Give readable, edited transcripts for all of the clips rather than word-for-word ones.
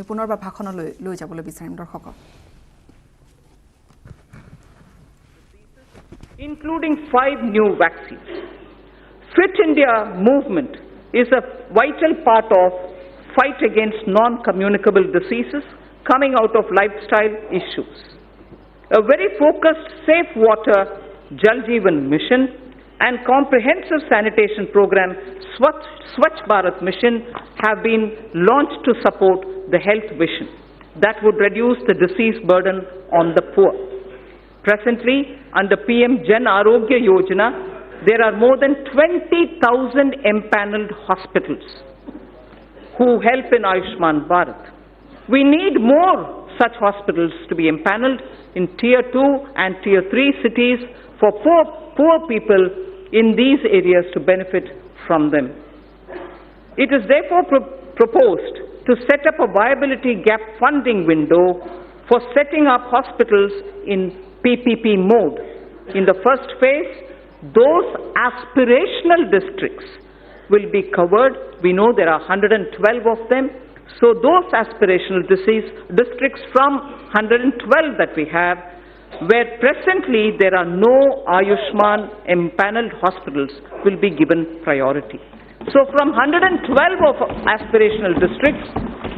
পুনৰবাৰ ভাষণলৈ লৈ যাবলৈ বিচাৰিম দৰ্শকক including 5 new vaccines. Fit India movement is a vital part of fight against non-communicable diseases coming out of lifestyle issues. A very focused safe water Jal Jeevan mission and comprehensive sanitation program Swachh Bharat mission have been launched to support the health vision that would reduce the disease burden on the poor. Presently, under PM Jan Arogya Yojana, there are more than 20,000 empaneled hospitals who help in Ayushman Bharat. We need more such hospitals to be empaneled in Tier 2 and Tier 3 cities for poor people in these areas to benefit from them. It is therefore proposed to set up a viability gap funding window for setting up hospitals in PPP mode. In the first phase, those aspirational districts will be covered. We know there are 112 of them. So those aspirational districts from 112 that we have, where presently there are no Ayushman empaneled hospitals, will be given priority. So from 112 of aspirational districts,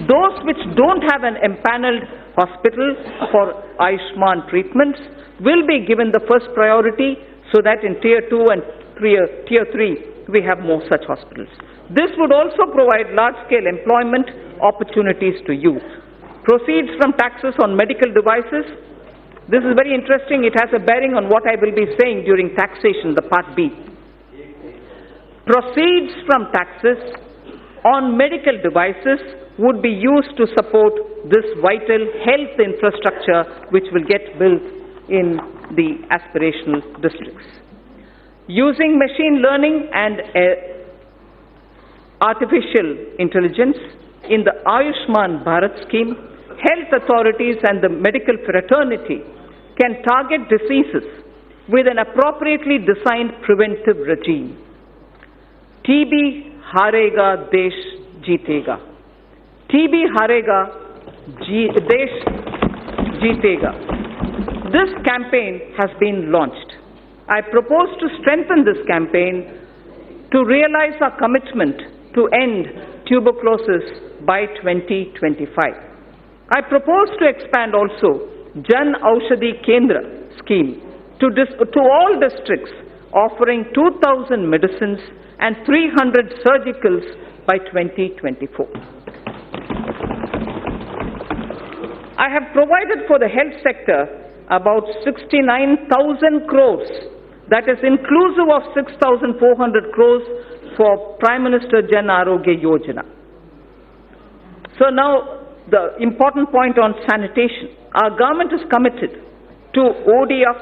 those which don't have an empaneled hospital for Ayushman treatments will be given the first priority, so that in Tier 2 and Tier 3 we have more such hospitals. This would also provide large-scale employment opportunities to youth. Proceeds from taxes on medical devices. This is very interesting. It has a bearing on what I will be saying during taxation, the Part B. Proceeds from taxes on medical devices would be used to support this vital health infrastructure which will get built in the aspirational districts. Using machine learning and artificial intelligence in the Ayushman Bharat scheme, health authorities and the medical fraternity can target diseases with an appropriately designed preventive regime. TB harega desh jeetega. TB harega desh jeetega. This campaign has been launched. I propose to strengthen this campaign to realize our commitment to end tuberculosis by 2025. I propose to expand also Jan Aushadhi Kendra scheme to all districts, offering 2,000 medicines and 300 surgicals by 2024. I have provided for the health sector about 69,000 crores, that is inclusive of 6,400 crores for Prime Minister Jan Arogya Yojana. So now the important point on sanitation. Our government is committed to ODF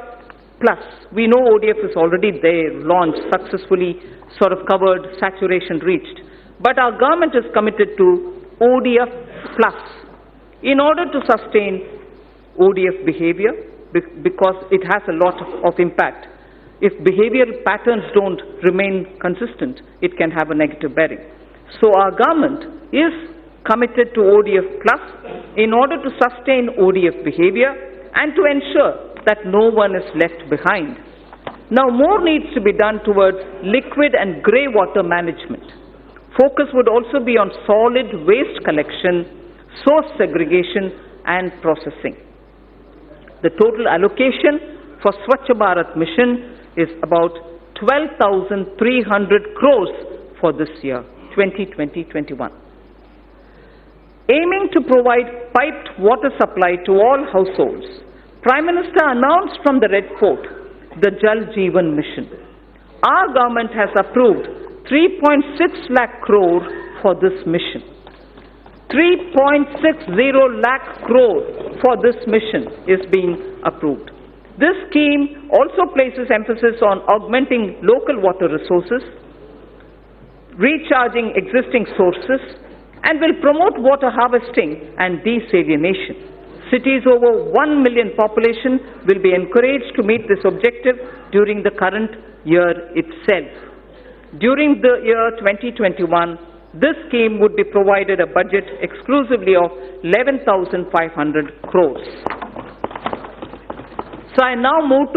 Plus. We know ODF is already there, launched, successfully sort of covered, saturation reached. But our government is committed to ODF Plus in order to sustain ODF behavior, because it has a lot of impact. If behavioral patterns don't remain consistent, it can have a negative bearing. So our government is committed to ODF Plus in order to sustain ODF behavior and to ensure that no one is left behind. Now more needs to be done towards liquid and grey water management. Focus would also be on solid waste collection, source segregation and processing. The total allocation for Swachh Bharat mission is about 12,300 crores for this year, 2020-21. Aiming to provide piped water supply to all households, Prime Minister announced from the Red Fort the Jal Jeevan mission. Our government has approved 3.6 lakh crore for this mission. 3.60 lakh crore for this mission is being approved. This scheme also places emphasis on augmenting local water resources, recharging existing sources, and will promote water harvesting and desalination. Cities over 1 million population will be encouraged to meet this objective during the current year itself. During the year 2021, this scheme would be provided a budget exclusively of 11,500 crores. So I now move to